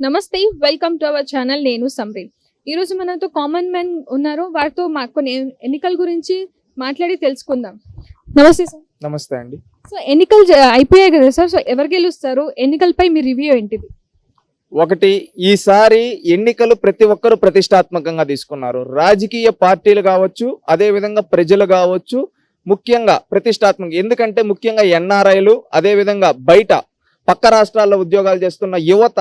నమస్తే, welcome to our channel. నేను సంరీల్. ఈరోజు మనతో కామన్ మ్యాన్ ఉన్నారు. వారితో కొన్ని ఎన్నికల గురించి మాట్లాడి తెలుసుకుందాం. నమస్తే సార్. నమస్తే అండి. సో ఎన్నికలు అయిపోయాయి కదా సార్. సో ఎవరు గెలుస్తారు? ఎన్నికలపై మీ రివ్యూ ఏంటిది? ఒకటి, ఈసారి ఎన్నికలు ప్రతి ఒక్కరు ప్రతిష్టాత్మకంగా తీసుకున్నారు. రాజకీయ పార్టీలు కావచ్చు, అదే విధంగా ప్రజలు కావచ్చు, ముఖ్యంగా ప్రతిష్టాత్మక. ఎందుకంటే ముఖ్యంగా ఎన్ఆర్ఐలు, అదే విధంగా బయట పక్క రాష్ట్రాల్లో ఉద్యోగాలు చేస్తున్న యువత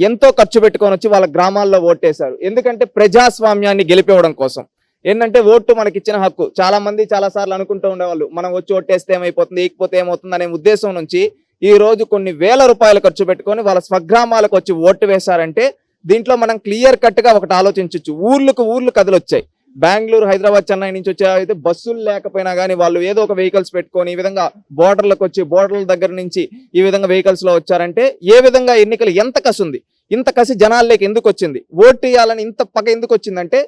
ఎంతో ఖర్చు పెట్టుకొని వచ్చి వాళ్ళ గ్రామాల్లో ఓటేశారు. ఎందుకంటే ప్రజాస్వామ్యాన్ని గెలిపివ్వడం కోసం. ఏంటంటే ఓటు మనకి ఇచ్చిన హక్కు. చాలా మంది చాలా సార్లు అనుకుంటూ ఉండేవాళ్ళు, మనం వచ్చి ఓటేస్తే ఏమైపోతుంది, ఏకపోతే ఏమవుతుంది అనే ఉద్దేశం నుంచి ఈ రోజు కొన్ని వేల రూపాయలు ఖర్చు పెట్టుకొని వాళ్ళ స్వగ్రామాలకు వచ్చి ఓటు వేశారంటే దీంట్లో మనం క్లియర్ కట్ గా ఒకటి ఆలోచించవచ్చు. ఊర్లు కదిలొచ్చాయి. బెంగళూరు, హైదరాబాద్, చెన్నై నుంచి వచ్చే అయితే బస్సులు లేకపోయినా కానీ వాళ్ళు ఏదో ఒక వెహికల్స్ పెట్టుకొని ఈ విధంగా బోర్డర్లకు వచ్చి, బోర్డర్ల దగ్గర నుంచి ఈ విధంగా వెహికల్స్ లో వచ్చారంటే ఏ విధంగా ఎన్నికలు ఎంత కసి ఉంది, ఇంత కసి జనాల్లోకి ఎందుకు వచ్చింది, ఓటు వేయాలని ఇంత పగ ఎందుకు వచ్చిందంటే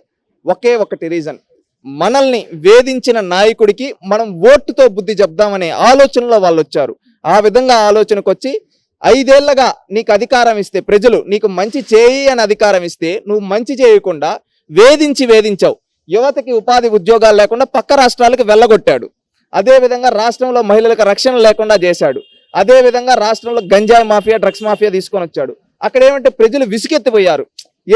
ఒకే ఒకటి రీజన్. మనల్ని వేధించిన నాయకుడికి మనం ఓటుతో బుద్ధి చెప్దామనే ఆలోచనలో వాళ్ళు వచ్చారు. ఆ విధంగా ఆలోచనకు వచ్చి 5 ఏళ్లగా నీకు అధికారం ఇస్తే, ప్రజలు నీకు మంచి చేయి అని అధికారం ఇస్తే నువ్వు మంచి చేయకుండా వేధించావు. యువతకి ఉపాధి ఉద్యోగాలు లేకుండా పక్క రాష్ట్రాలకు వెళ్ళగొట్టాడు. అదేవిధంగా రాష్ట్రంలో మహిళలకు రక్షణ లేకుండా చేశాడు. అదేవిధంగా రాష్ట్రంలో గంజాయి మాఫియా, డ్రగ్స్ మాఫియా తీసుకొని వచ్చాడు. అక్కడ ఏమంటే ప్రజలు విసుగెత్తిపోయారు.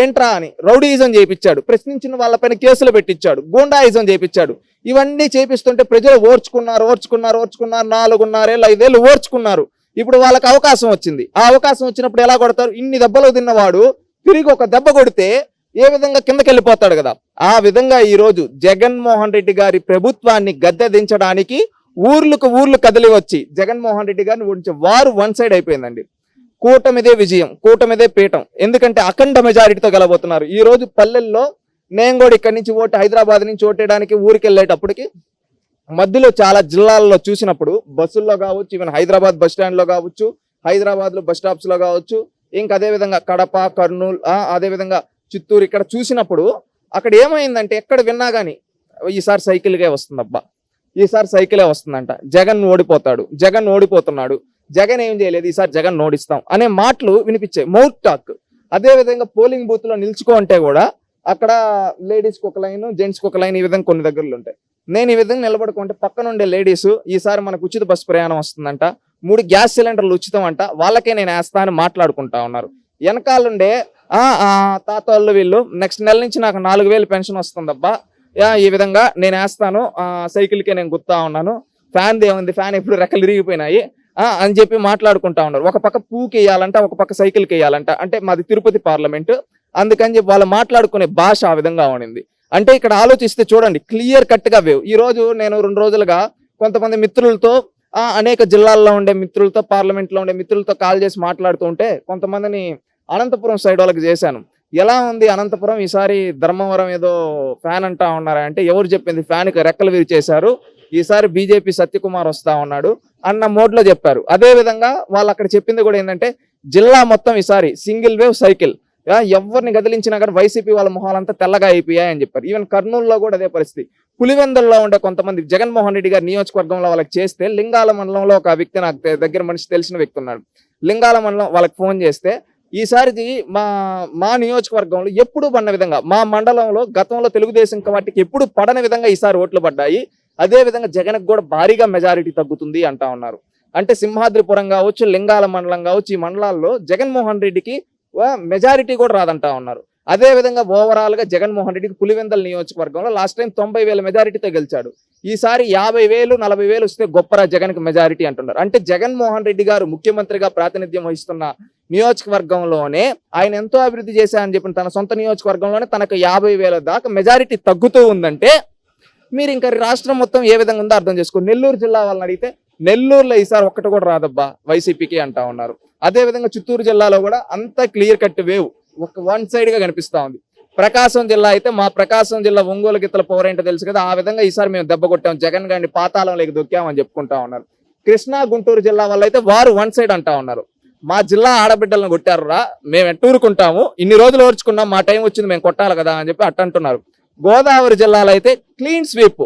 ఏంట్రా అని రౌడీయిజం చేయించాడు, ప్రశ్నించిన వాళ్ళపైన కేసులు పెట్టించాడు, గూండాయిజం చేయించాడు. ఇవన్నీ చేపిస్తుంటే ప్రజలు ఓర్చుకున్నారు. 4.5 ఏళ్ళు 5 ఏళ్ళు ఓర్చుకున్నారు. ఇప్పుడు వాళ్ళకి అవకాశం వచ్చింది. ఆ అవకాశం వచ్చినప్పుడు ఎలా కొడతారు? ఇన్ని దెబ్బలు తిన్నవాడు తిరిగి ఒక దెబ్బ కొడితే ఏ విధంగా కిందకి వెళ్ళిపోతాడు కదా. ఆ విధంగా ఈ రోజు జగన్మోహన్ రెడ్డి గారి ప్రభుత్వాన్ని గద్దె దించడానికి ఊర్లు కదిలి వచ్చి జగన్మోహన్ రెడ్డి గారిని ఓడించే వారు వన్ సైడ్ అయిపోయిందండి. కూటమిదే విజయం, కూటమిదే పీఠం. ఎందుకంటే అఖండ మెజారిటీతో గెలబోతున్నారు. ఈ రోజు పల్లెల్లో నేను కూడా ఇక్కడి నుంచి హైదరాబాద్ నుంచి ఓటేయడానికి ఊరికి వెళ్ళేటప్పటికి మధ్యలో చాలా జిల్లాల్లో చూసినప్పుడు బస్సుల్లో కావచ్చు, ఈవెన్ హైదరాబాద్ బస్ స్టాండ్లో కావచ్చు, హైదరాబాద్లో బస్ స్టాప్స్లో కావచ్చు, ఇంకా అదేవిధంగా కడప, కర్నూలు, అదేవిధంగా చిత్తూరు ఇక్కడ చూసినప్పుడు అక్కడ ఏమైందంటే ఎక్కడ విన్నా కానీ ఈసారి సైకిల్గా వస్తుందబ్బా, ఈసారి సైకిలే వస్తుందంట, జగన్ ఓడిపోతాడు, జగన్ ఓడిపోతున్నాడు, జగన్ ఏం చేయలేదు, ఈసారి జగన్ ఓడిస్తాం అనే మాటలు వినిపించాయి, మౌత్ టాక్. అదేవిధంగా పోలింగ్ బూత్ లో నిల్చుకో అంటే కూడా అక్కడ లేడీస్కి ఒక లైన్, జెంట్స్కి ఒక లైన్, ఈ విధంగా కొన్ని దగ్గరలు ఉంటాయి. నేను ఈ విధంగా నిలబడుకుంటే పక్కన ఉండే లేడీస్ ఈసారి మనకు ఉచిత బస్సు ప్రయాణం వస్తుందంట, 3 గ్యాస్ సిలిండర్లు ఉచితం అంట, వాళ్ళకే నేను వేస్తా అని మాట్లాడుకుంటా ఉన్నారు. వెనకాలండే తాత వాళ్ళు వీళ్ళు నెక్స్ట్ నెల నుంచి నాకు 4,000 పెన్షన్ వస్తుందబ్బా, ఈ విధంగా నేను వేస్తాను, సైకిల్కే నేను గుర్తా ఉన్నాను, ఫ్యాన్ ఏముంది, ఫ్యాన్ ఎప్పుడు రెక్కలు విరిగిపోయినాయి అని చెప్పి మాట్లాడుకుంటా ఉన్నారు. ఒక పక్క పూకి వేయాలంట, ఒక పక్క సైకిల్కి వేయాలంట. అంటే మాది తిరుపతి పార్లమెంట్, అందుకని చెప్పి వాళ్ళు మాట్లాడుకునే భాష ఆ విధంగా ఉండింది. అంటే ఇక్కడ ఆలోచిస్తే చూడండి, క్లియర్ కట్ గా వేవ్. ఈ రోజు నేను 2 రోజులుగా కొంతమంది మిత్రులతో, అనేక జిల్లాల్లో ఉండే మిత్రులతో, పార్లమెంట్లో ఉండే మిత్రులతో కాల్ చేసి మాట్లాడుతూ ఉంటే కొంతమందిని అనంతపురం సైడ్ వాళ్ళకి చేశాను. ఎలా ఉంది అనంతపురం, ఈసారి ధర్మవరం ఏదో ఫ్యాన్ అంటా ఉన్నారా అంటే ఎవరు చెప్పింది, ఫ్యాన్కి రెక్కలు విరిచేశారు, ఈసారి బీజేపీ సత్యకుమార్ వస్తా ఉన్నాడు అన్న మోడ్లో చెప్పారు. అదే విధంగా వాళ్ళు అక్కడ చెప్పింది కూడా ఏంటంటే జిల్లా మొత్తం ఈసారి సింగిల్ వేవ్ సైకిల్, ఎవరిని గదిలించినా కానీ వైసీపీ వాళ్ళ మొహాలంతా తెల్లగా అయిపోయాయని చెప్పారు. ఈవెన్ కర్నూలులో కూడా అదే పరిస్థితి. పులివెందుల్లో ఉండే కొంతమంది జగన్మోహన్ రెడ్డి గారి నియోజకవర్గంలో వాళ్ళకి చేస్తే, లింగాల మండలంలో ఒక వ్యక్తి, నాకు దగ్గర మనిషి తెలిసిన వ్యక్తి ఉన్నాడు, లింగాల మండలం వాళ్ళకి ఫోన్ చేస్తే ఈసారి మా నియోజకవర్గంలో ఎప్పుడు పడిన విధంగా, మా మండలంలో గతంలో తెలుగుదేశం వాటికి ఎప్పుడు పడని విధంగా ఈసారి ఓట్లు పడ్డాయి, అదే విధంగా జగన్కి కూడా భారీగా మెజారిటీ తగ్గుతుంది అంటా ఉన్నారు. అంటే సింహాద్రిపురం కావచ్చు, లింగాల మండలం కావచ్చు, ఈ మండలాల్లో జగన్మోహన్ రెడ్డికి మెజారిటీ కూడా రాదంటా ఉన్నారు. అదే విధంగా ఓవరాల్ గా జగన్మోహన్ రెడ్డికి పులివెందల నియోజకవర్గంలో లాస్ట్ టైం 90,000 మెజారిటీతో గెలిచాడు. ఈసారి 50,000 40,000 వస్తే గొప్పరా జగన్కి మెజారిటీ అంటున్నారు. అంటే జగన్మోహన్ రెడ్డి గారు ముఖ్యమంత్రిగా ప్రాతినిధ్యం వహిస్తున్న నియోజకవర్గంలోనే ఆయన ఎంతో అభివృద్ధి చేశారని చెప్పిన తన సొంత నియోజకవర్గంలోనే తనకు 50,000 దాకా మెజారిటీ తగ్గుతూ ఉందంటే మీరు ఇంకా రాష్ట్రం మొత్తం ఏ విధంగా ఉందో అర్థం చేసుకో. నెల్లూరు జిల్లా వాళ్ళని అడిగితే నెల్లూరులో ఈసారి ఒక్కటి కూడా రాదబ్బా వైసీపీకి అంటా ఉన్నారు. అదే విధంగా చిత్తూరు జిల్లాలో కూడా అంత clear cut wave one side గా కనిపిస్తా ఉంది. ప్రకాశం జిల్లా అయితే మా ప్రకాశం జిల్లా ఒంగోలు గిత్తల పవర్ ఏంటో తెలుసు కదా, ఆ విధంగా ఈసారి మేము దెబ్బ కొట్టాం, జగన్ గారిని పాతాళంలోకి దొక్కామని చెప్పుకుంటా ఉన్నారు. కృష్ణా గుంటూరు జిల్లా వాళ్ళు అయితే వారు వన్ సైడ్ అంటా ఉన్నారు, మా జిల్లా ఆడబిడ్డలను కొట్టారురా, మేము ఎట్టూరుకుంటాము, ఇన్ని రోజులు ఓర్చుకున్నాం, మా టైం వచ్చింది మేము కొట్టాలి కదా అని చెప్పి అట్టంటున్నారు. గోదావరి జిల్లాలో అయితే క్లీన్ స్వీప్.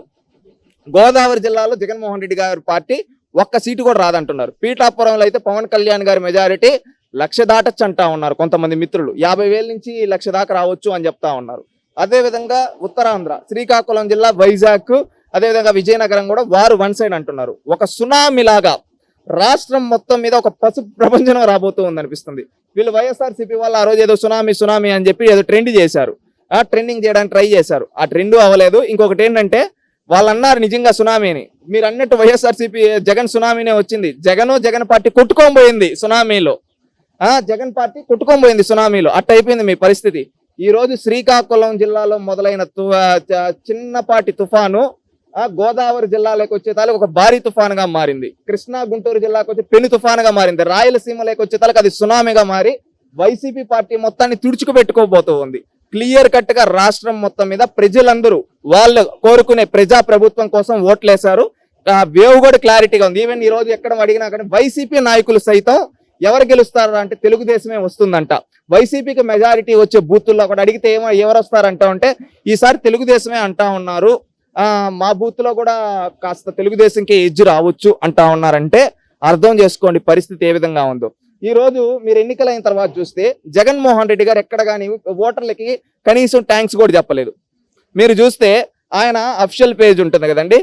గోదావరి జిల్లాలో జగన్మోహన్ రెడ్డి గారి పార్టీ ఒక్క సీటు కూడా రాదంటున్నారు. పీఠాపురంలో అయితే పవన్ కళ్యాణ్ గారి మెజారిటీ లక్ష దాటచ్చు అంటా ఉన్నారు కొంతమంది మిత్రులు. 50,000 నుంచి లక్ష దాకా రావచ్చు అని చెప్తా ఉన్నారు. అదేవిధంగా ఉత్తరాంధ్ర, శ్రీకాకుళం జిల్లా, వైజాగ్, అదేవిధంగా విజయనగరం కూడా వారు వన్ సైడ్ అంటున్నారు. ఒక సునామీ లాగా రాష్ట్రం మొత్తం మీద ఒక పసుపు ప్రపంచం రాబోతూ ఉంది అనిపిస్తుంది. వీళ్ళు వైఎస్ఆర్సీపీ వాళ్ళు ఆ రోజు ఏదో సునామీ అని చెప్పి ఏదో ట్రెండ్ చేశారు. ట్రెండింగ్ చేయడానికి ట్రై చేశారు. ఆ ట్రెండ్ అవ్వలేదు. ఇంకొకటి ఏంటంటే వాళ్ళు అన్నారు నిజంగా సునామీని. మీరు అన్నట్టు వైఎస్ఆర్సీపీ జగన్ సునామీనే వచ్చింది. జగన్ పార్టీ కొట్టుకోబోయింది సునామీలో. జగన్ పార్టీ కొట్టుకోబోయింది సునామీలో. అట్ట అయిపోయింది మీ పరిస్థితి. ఈ రోజు శ్రీకాకుళం జిల్లాలో మొదలైన చిన్నపాటి తుఫాను గోదావరి జిల్లాలోకి వచ్చేతాలకు ఒక భారీ తుఫానుగా మారింది. కృష్ణా గుంటూరు జిల్లాకు వచ్చి పెను తుఫానుగా మారింది. రాయలసీమలోకి వచ్చేతాలకు అది సునామీగా మారి వైసీపీ పార్టీ మొత్తాన్ని తుడుచుకుపెట్టుకోబోతూ ఉంది. క్లియర్ కట్ గా రాష్ట్రం మొత్తం మీద ప్రజలందరూ వాళ్ళు కోరుకునే ప్రజా ప్రభుత్వం కోసం ఓట్లేశారు. వేవ్ కూడా క్లారిటీగా ఉంది. ఈవెన్ ఈ రోజు ఎక్కడ అడిగినా కానీ వైసీపీ నాయకులు సైతం ఎవరు గెలుస్తారా అంటే తెలుగుదేశమే వస్తుందంట. వైసీపీకి మెజారిటీ వచ్చే బూతుల్లో కూడా అడిగితే ఎవరు వస్తారంటా అంటే ఈసారి తెలుగుదేశమే అంటా ఉన్నారు. మా బూత్ లో కూడా కాస్త తెలుగుదేశంకి ఎడ్జ్ రావచ్చు అంటా ఉన్నారంటే అర్థం చేసుకోండి పరిస్థితి ఏ విధంగా ఉందో. ఈ రోజు మీరు ఎన్నికలైన తర్వాత చూస్తే జగన్మోహన్ రెడ్డి గారు ఎక్కడ కానీ ఓటర్లకి కనీసం థ్యాంక్స్ కూడా చెప్పలేదు. మీరు చూస్తే ఆయన అఫిషియల్ పేజ్ ఉంటుంది కదండి,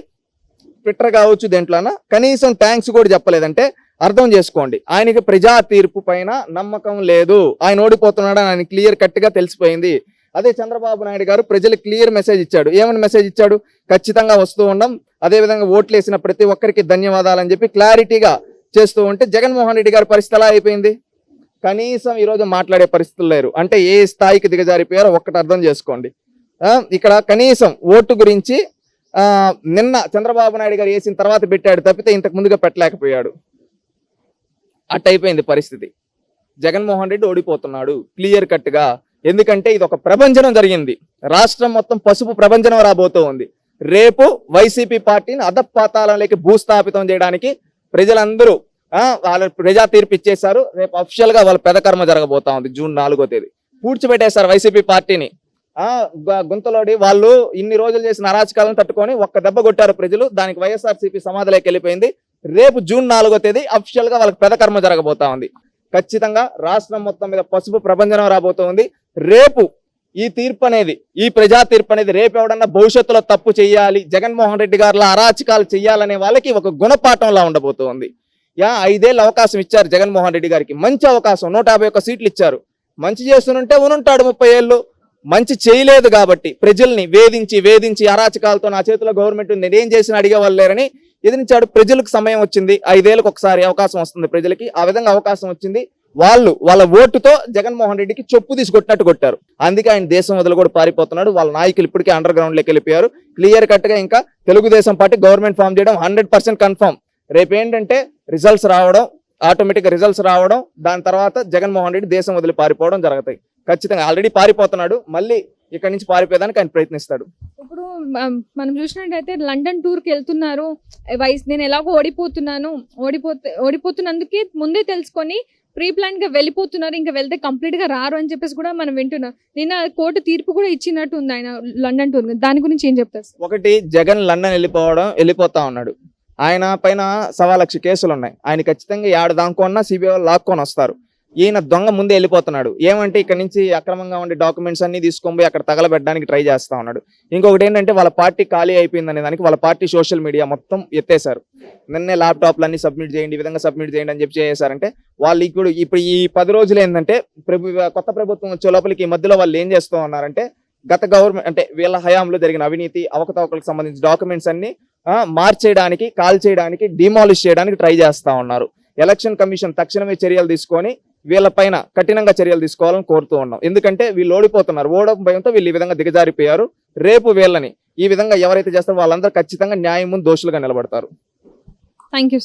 ట్విట్టర్ కావచ్చు, దేంట్లోనా కనీసం థ్యాంక్స్ కూడా చెప్పలేదంటే అర్థం చేసుకోండి ఆయనకి ప్రజా తీర్పు పైన నమ్మకం లేదు. ఆయన ఓడిపోతున్నాడు అని ఆయన క్లియర్ కట్ గా తెలిసిపోయింది. అదే చంద్రబాబు నాయుడు గారు ప్రజలకు క్లియర్ మెసేజ్ ఇచ్చాడు. ఏమని మెసేజ్ ఇచ్చాడు? ఖచ్చితంగా వస్తూ ఉన్నాం, అదేవిధంగా ఓట్లు వేసిన ప్రతి ఒక్కరికి ధన్యవాదాలు అని చెప్పి క్లారిటీగా చేస్తూ ఉంటే జగన్మోహన్ రెడ్డి గారి పరిస్థితి ఎలా అయిపోయింది? కనీసం ఈరోజు మాట్లాడే పరిస్థితులు లేరు. అంటే ఏ స్థాయికి దిగజారిపోయారో ఒక్కటి అర్థం చేసుకోండి. ఇక్కడ కనీసం ఓటు గురించి నిన్న చంద్రబాబు నాయుడు గారు వేసిన తర్వాత పెట్టాడు తప్పితే ఇంతకు ముందుగా పెట్టలేకపోయాడు. అట్టయిపోయింది పరిస్థితి. జగన్మోహన్ రెడ్డి ఓడిపోతున్నాడు క్లియర్ కట్ గా. ఎందుకంటే ఇది ఒక ప్రభంజనం జరిగింది. రాష్ట్రం మొత్తం పసుపు ప్రభంజనం రాబోతూ ఉంది. రేపు వైసీపీ పార్టీని అధపాతాళంలోకి భూస్థాపితం చేయడానికి ప్రజలందరూ వాళ్ళ ప్రజా తీర్పు ఇచ్చేశారు. రేపు అఫిషియల్ గా వాళ్ళ పెదకర్మ జరగబోతా ఉంది. జూన్ 4వ తేదీ పూడ్చిపెట్టేశారు వైసీపీ పార్టీని. గుంతలోడి వాళ్ళు ఇన్ని రోజులు చేసిన అరాచకాలను తట్టుకొని ఒక్క దెబ్బ కొట్టారు ప్రజలు. దానికి వైఎస్ఆర్సీపీ సమాధిలోకి వెళ్ళిపోయింది. రేపు జూన్ 4వ తేదీ అఫిషియల్ గా వాళ్ళకి పెదకర్మ జరగబోతా ఉంది. ఖచ్చితంగా రాష్ట్రం మొత్తం మీద పసుపు ప్రభంజనం రాబోతోంది. రేపు ఈ తీర్పు అనేది, ఈ ప్రజా తీర్పు అనేది రేపు ఎవడన్నా భవిష్యత్తులో తప్పు చేయాలి, జగన్మోహన్ రెడ్డి గారిలా అరాచకాలు చేయాలనే వాళ్ళకి ఒక గుణపాఠంలా ఉండబోతోంది. 5 ఏళ్ళు అవకాశం ఇచ్చారు జగన్మోహన్ రెడ్డి గారికి. మంచి అవకాశం, 151 సీట్లు ఇచ్చారు. మంచి చేస్తుంటే ఉనుంటాడు 30 ఏళ్ళు. మంచి చేయలేదు కాబట్టి ప్రజల్ని వేధించి అరాచకాలతో నా చేతిలో గవర్నమెంట్ ఉంది, నేనేం చేసినా అడిగేవాళ్ళు లేరని ఎదిరించాడు. ప్రజలకు సమయం వచ్చింది. 5 ఏళ్ళకి ఒకసారి అవకాశం వస్తుంది ప్రజలకి. ఆ విధంగా అవకాశం వచ్చింది. వాళ్ళ ఓటుతో జగన్మోహన్ రెడ్డికి చెప్పు తీసుకొట్టినట్టు కొట్టారు. అందుకే ఆయన దేశం వదిలి కూడా పారిపోతున్నాడు. వాళ్ళ నాయకులు ఇప్పటికే అండర్ గ్రౌండ్ లోకి వెళ్ళిపోయారు. క్లియర్ కట్ గా ఇంకా తెలుగుదేశం పార్టీ గవర్నమెంట్ ఫామ్ చేయడం 100% కన్ఫర్మ్. రేపు ఏంటంటే రిజల్ట్స్ రావడం, ఆటోమేటిక్ గా రిజల్ట్స్ రావడం, దాని తర్వాత జగన్మోహన్ రెడ్డి దేశం వదిలి పారిపోవడం జరుగుతాయి. ఖచ్చితంగా ఆల్రెడీ పారిపోతున్నాడు. మళ్ళీ ఇక్కడ నుంచి పారిపోయేదానికి ఆయన ప్రయత్నిస్తాడు. ఇప్పుడు మనం చూసినట్టయితే లండన్ టూర్ కి వెళ్తున్నారు. నేను ఎలాగో ఓడిపోతున్నందుకే ముందే తెలుసుకొని ప్రీ ప్లాన్ గా వెళ్ళిపోతున్నారు. ఇంకా వెళ్తే కంప్లీట్ గా రారు అని చెప్పేసి కూడా మనం వింటున్నాం. నిన్న కోర్టు తీర్పు కూడా ఇచ్చినట్టు ఉంది ఆయన లండన్ టూర్. దాని గురించి ఏం చెప్తారు? ఒకటి, జగన్ లండన్ వెళ్ళిపోతా ఉన్నాడు. ఆయన పైన 1,00,000 కేసులు ఉన్నాయి. ఆయన ఖచ్చితంగా 7 దానుకోన్నా సిబిఐ లాక్కొని వస్తారు. ఈయన దొంగ ముందే వెళ్ళిపోతున్నాడు. ఏమంటే ఇక్కడ నుంచి అక్రమంగా ఉండే డాక్యుమెంట్స్ అన్ని తీసుకొని పోయి అక్కడ తగలబెట్టడానికి ట్రై చేస్తా ఉన్నాడు. ఇంకొకటి ఏంటంటే వాళ్ళ పార్టీ ఖాళీ అయిపోయిందనే దానికి వాళ్ళ పార్టీ సోషల్ మీడియా మొత్తం ఎత్తేసారు. నిన్నే ల్యాప్టాప్లు అన్ని సబ్మిట్ చేయండి, ఈ విధంగా సబ్మిట్ చేయండి అని చెప్పి చేశారంటే వాళ్ళు ఇప్పుడు ఈ 10 రోజులు ఏంటంటే కొత్త ప్రభుత్వం వచ్చే లోపలికి ఈ మధ్యలో వాళ్ళు ఏం చేస్తూ ఉన్నారంటే గత గవర్నమెంట్ అంటే వీళ్ళ హయాంలో జరిగిన అవినీతి అవకతవకలకు సంబంధించిన డాక్యుమెంట్స్ అన్ని మార్చేయడానికి, కాల్ చేయడానికి, డిమాలిష్ చేయడానికి ట్రై చేస్తా ఉన్నారు. ఎలక్షన్ కమిషన్ తక్షణమే చర్యలు తీసుకొని వీళ్ళపైన కఠినంగా చర్యలు తీసుకోవాలని కోరుతూ ఉన్నాం. ఎందుకంటే వీళ్ళు ఓడిపోతున్నారు. ఓడడం భయంతో వీళ్ళు ఈ విధంగా దిగజారిపోయారు. రేపు వీళ్ళని ఈ విధంగా ఎవరైతే చేస్తారో వాళ్ళందరూ ఖచ్చితంగా న్యాయం ముందు దోషులుగా నిలబడతారు. Thank you.